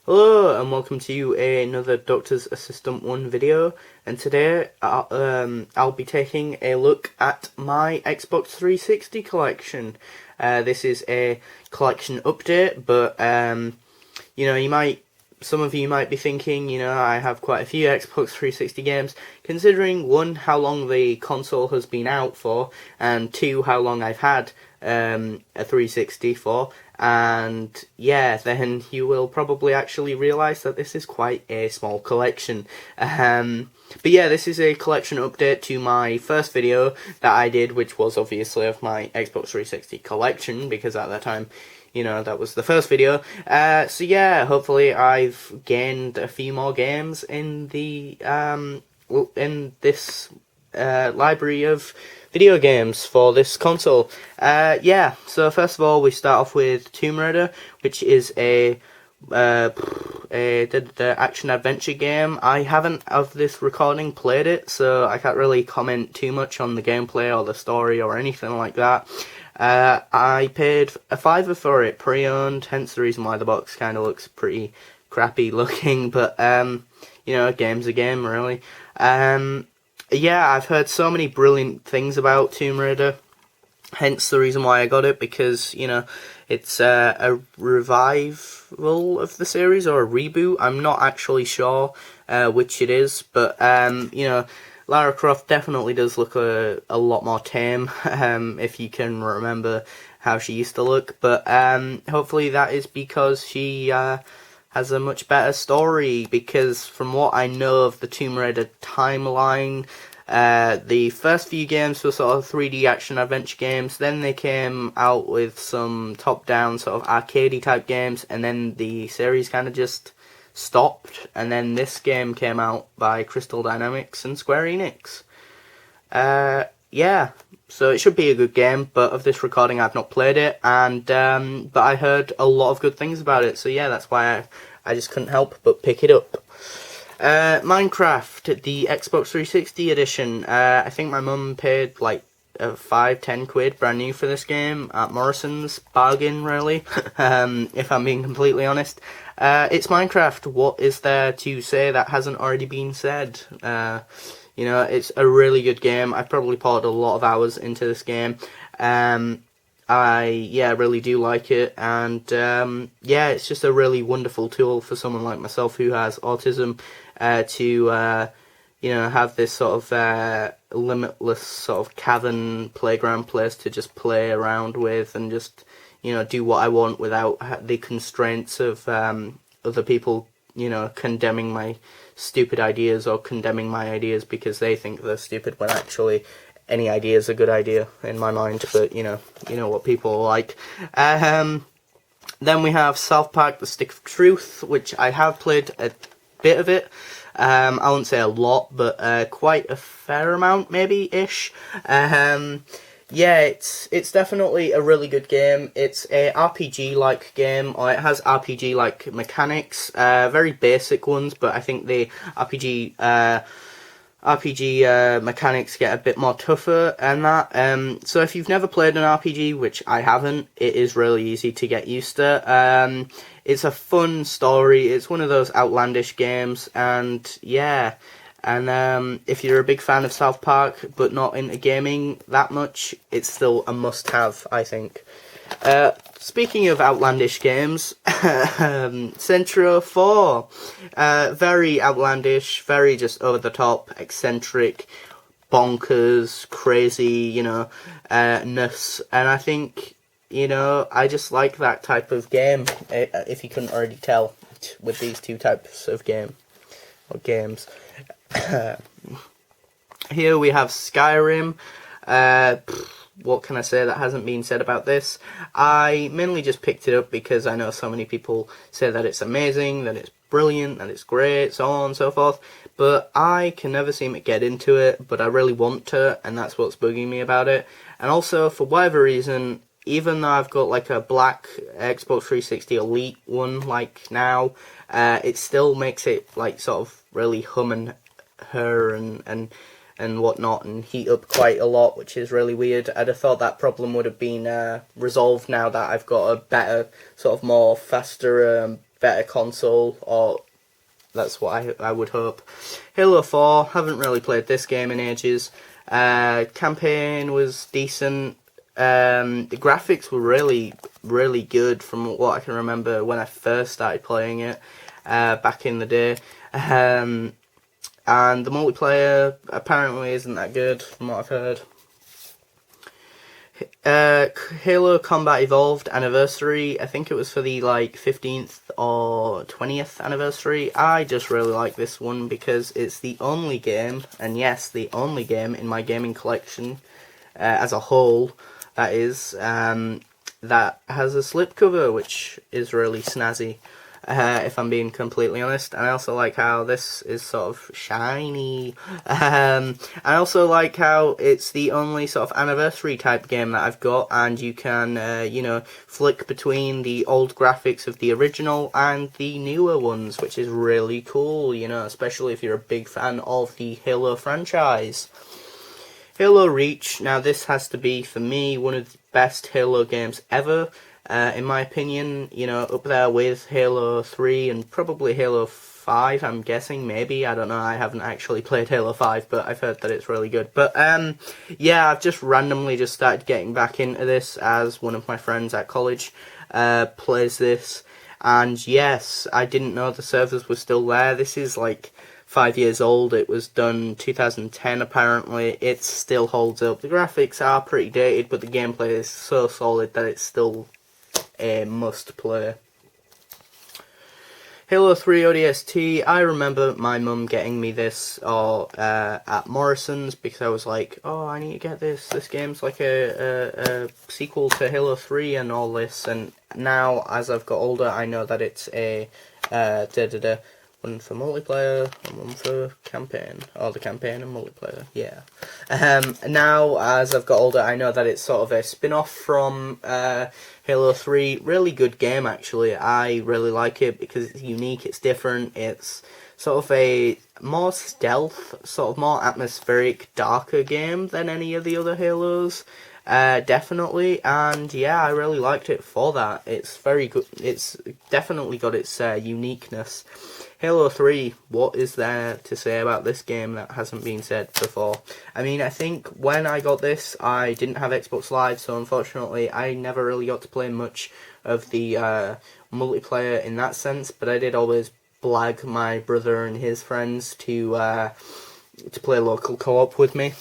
Hello and welcome to another Doctor's Assistant 1 video, and today I'll be taking a look at my Xbox 360 collection. This is a collection update, but some of you might be thinking, I have quite a few Xbox 360 games, considering one, how long the console has been out for, and two, how long I've had a 360 for. And yeah, then you will probably actually realise that this is quite a small collection. But yeah, this is a collection update to my first video that I did, which was obviously of my Xbox 360 collection, because at that time, that was the first video. So yeah, hopefully I've gained a few more games in the in this library of video games for this console. Yeah, so first of all, we start off with Tomb Raider, which is the action-adventure game. I haven't, of this recording, played it, so I can't really comment too much on the gameplay or the story or anything like that. I paid a $5 for it, pre-owned, hence the reason why the box kind of looks pretty crappy looking, but, a game's a game, really. Yeah, I've heard so many brilliant things about Tomb Raider, hence the reason why I got it, because, it's a revival of the series, or a reboot. I'm not actually sure which it is, but, Lara Croft definitely does look a lot more tame, if you can remember how she used to look, but hopefully that is because she has a much better story, because from what I know of the Tomb Raider timeline, the first few games were sort of 3D action-adventure games, then they came out with some top-down sort of arcadey type games, and then the series kind of just stopped, and then this game came out by Crystal Dynamics and Square Enix. Yeah, so it should be a good game, but of this recording I've not played it, and but I heard a lot of good things about it, so yeah, that's why I just couldn't help but pick it up. Minecraft, the Xbox 360 edition. I think my mum paid like 5-10 quid brand new for this game at Morrison's. Bargain, really, if I'm being completely honest. It's Minecraft. What is there to say that hasn't already been said? It's a really good game. I've probably poured a lot of hours into this game. I really do like it, and it's just a really wonderful tool for someone like myself who has autism to have this sort of limitless sort of cavern playground place to just play around with and just do what I want without the constraints of other people condemning my stupid ideas or condemning my ideas because they think they're stupid, when actually any idea is a good idea in my mind, but you know what people are like. Then we have South Park: The Stick of Truth, which I have played a bit of it. I wouldn't say a lot, but quite a fair amount, maybe-ish. Yeah, it's definitely a really good game. It's a RPG-like game, or it has RPG-like mechanics, very basic ones, but I think the RPG mechanics get a bit more tougher and that. So if you've never played an RPG, which I haven't, it is really easy to get used to. It's a fun story. It's one of those outlandish games, and yeah. And if you're a big fan of South Park, but not into gaming that much, it's still a must-have, I think. Speaking of outlandish games, Centro 4. Very outlandish, very just over-the-top, eccentric, bonkers, crazy, ness. And I think, I just like that type of game, if you couldn't already tell, with these two types of games. Here we have Skyrim. What can I say that hasn't been said about this? I mainly just picked it up because I know so many people say that it's amazing, that it's brilliant, that it's great, so on and so forth, but I can never seem to get into it, but I really want to, and that's what's bugging me about it. And also, for whatever reason, even though I've got like a black Xbox 360 Elite one like now, it still makes it like sort of really hum and her and whatnot, and heat up quite a lot, which is really weird. I'd have thought that problem would have been resolved now that I've got a better, sort of more faster better console, or that's what I would hope. Halo 4, haven't really played this game in ages. Campaign was decent. The graphics were really, really good from what I can remember when I first started playing it back in the day. And the multiplayer apparently isn't that good from what I've heard. Halo Combat Evolved Anniversary, I think it was for the 15th or 20th anniversary. I just really like this one because it's the only game, and yes, the only game in my gaming collection as a whole, that is, that has a slipcover, which is really snazzy. If I'm being completely honest. And I also like how this is sort of shiny. I also like how it's the only sort of anniversary type game that I've got, and you can, flick between the old graphics of the original and the newer ones, which is really cool, especially if you're a big fan of the Halo franchise. Halo Reach, now this has to be, for me, one of the best Halo games ever. In my opinion, up there with Halo 3 and probably Halo 5, I'm guessing, maybe, I don't know, I haven't actually played Halo 5, but I've heard that it's really good. But, yeah, I've just randomly just started getting back into this as one of my friends at college plays this, and yes, I didn't know the servers were still there. This is 5 years old. It was done 2010 apparently. It still holds up. The graphics are pretty dated, but the gameplay is so solid that it's still a must play. Halo 3 ODST, I remember my mum getting me this at Morrison's because I was like, oh, I need to get this. This game's like a sequel to Halo 3 and all this. And now, as I've got older, I know that it's a one for multiplayer and one for campaign, or the campaign and multiplayer, yeah. Now, as I've got older, I know that it's sort of a spin-off from Halo 3. Really good game, actually. I really like it because it's unique, it's different, it's sort of a more stealth, sort of more atmospheric, darker game than any of the other Halos. Definitely, and yeah, I really liked it for that. It's very good. It's definitely got its uniqueness. Halo 3, what is there to say about this game that hasn't been said before? I mean, I think when I got this, I didn't have Xbox Live, so unfortunately I never really got to play much of the multiplayer in that sense, but I did always blag my brother and his friends to play local co-op with me.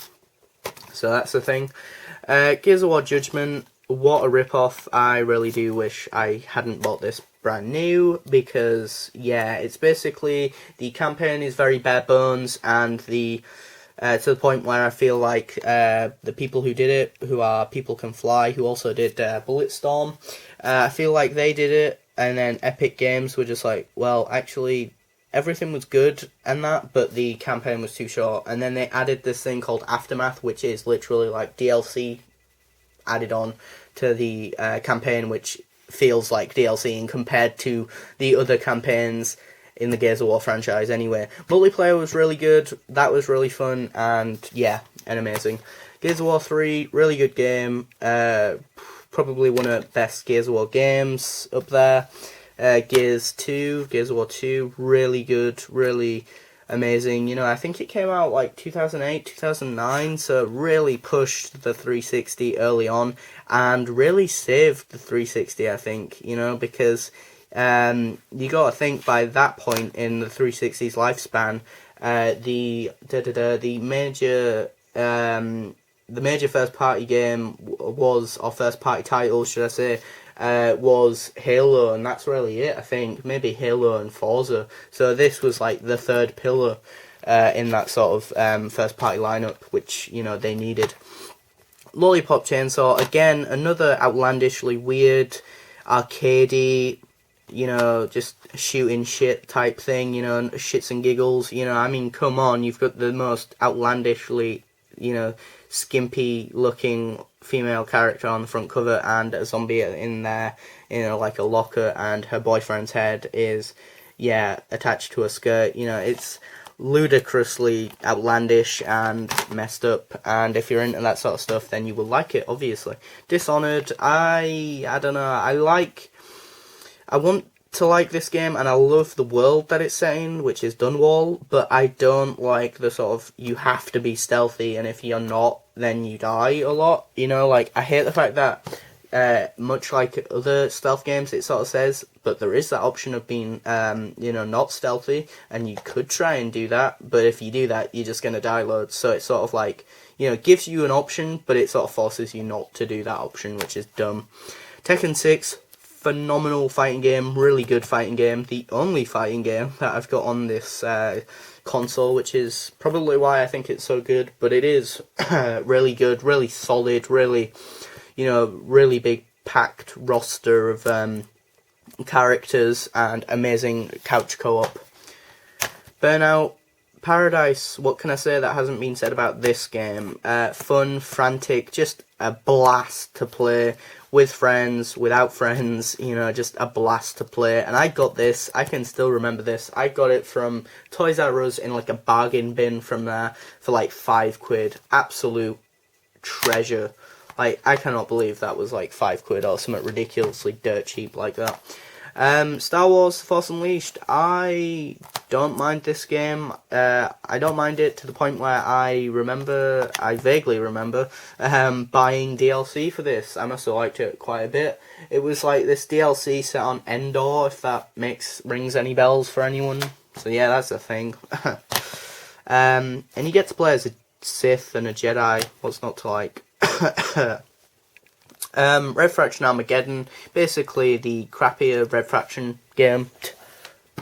So that's the thing. Gears of War Judgment, what a rip-off. I really do wish I hadn't bought this brand new, because, yeah, it's basically, the campaign is very bare bones, and to the point where I feel like the people who did it, who are People Can Fly, who also did Bulletstorm, I feel like they did it, and then Epic Games were just like, well, actually, everything was good and that, but the campaign was too short. And then they added this thing called Aftermath, which is literally like DLC added on to the campaign, which feels like DLC and compared to the other campaigns in the Gears of War franchise anyway. Multiplayer was really good, that was really fun, and yeah, and amazing. Gears of War 3, really good game, probably one of the best Gears of War games up there. Gears of War 2, really good, really amazing. I think it came out like 2008, 2009, so really pushed the 360 early on, and really saved the 360, I think, because you gotta think by that point in the 360's lifespan, the major first party game was, or first party title, should I say, was Halo, and that's really it, I think. Maybe Halo and Forza. So this was like the third pillar in that sort of first party lineup, which, they needed. Lollipop Chainsaw, again, another outlandishly weird, arcadey, just shooting shit type thing, shits and giggles, I mean, come on, you've got the most outlandishly, skimpy looking female character on the front cover and a zombie in there, like a locker, and her boyfriend's head is, attached to a skirt. It's ludicrously outlandish and messed up, and if you're into that sort of stuff, then you will like it, obviously. Dishonored, I don't know, I want to like this game, and I love the world that it's set in, which is Dunwall, but I don't like the sort of, you have to be stealthy, and if you're not, then you die a lot. You know, like, I hate the fact that, much like other stealth games, it sort of says, but there is that option of being, not stealthy, and you could try and do that, but if you do that, you're just going to die loads. So it's sort of like, it gives you an option, but it sort of forces you not to do that option, which is dumb. Tekken 6, phenomenal fighting game, really good fighting game, the only fighting game that I've got on this console, which is probably why I think it's so good, but it is really good, really solid, really really big packed roster of characters and amazing couch co-op. Burnout Paradise, what can I say that hasn't been said about this game? Fun, frantic, just a blast to play with friends, without friends, just a blast to play. And I got this, I can still remember this, I got it from Toys R Us in like a bargain bin from there for like £5. Absolute treasure. Like, I cannot believe that was like £5 or something ridiculously dirt cheap like that. Star Wars The Force Unleashed, I don't mind this game. I don't mind it to the point where I vaguely remember buying DLC for this. I must have liked it quite a bit. It was like this DLC set on Endor, if that rings any bells for anyone. So yeah, that's a thing. And you get to play as a Sith and a Jedi. What's not to like? Red Faction Armageddon, basically the crappier Red Faction game,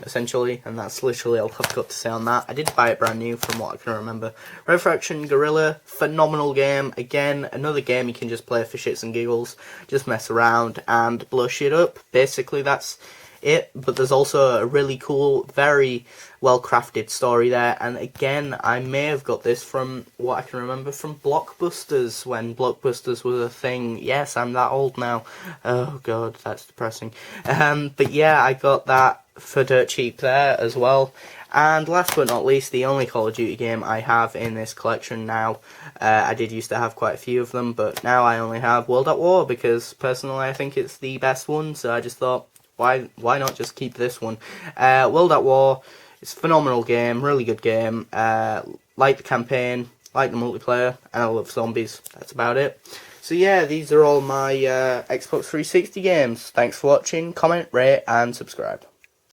essentially, and that's literally all I've got to say on that. I did buy it brand new from what I can remember. Red Faction Guerrilla, phenomenal game. Again, another game you can just play for shits and giggles, just mess around and blow shit up. Basically, that's it, but there's also a really cool, very well crafted story there, and again, I may have got this from what I can remember from Blockbusters, when Blockbusters was a thing. Yes, I'm that old now. Oh god, that's depressing. But yeah, I got that for dirt cheap there as well. And last but not least, the only Call of Duty game I have in this collection now. I did used to have quite a few of them, but now I only have World at War, because personally I think it's the best one, so I just thought, why not just keep this one? World at War, it's a phenomenal game, really good game. Like the campaign, like the multiplayer, and I love zombies. That's about it. So yeah, these are all my Xbox 360 games. Thanks for watching, comment, rate, and subscribe.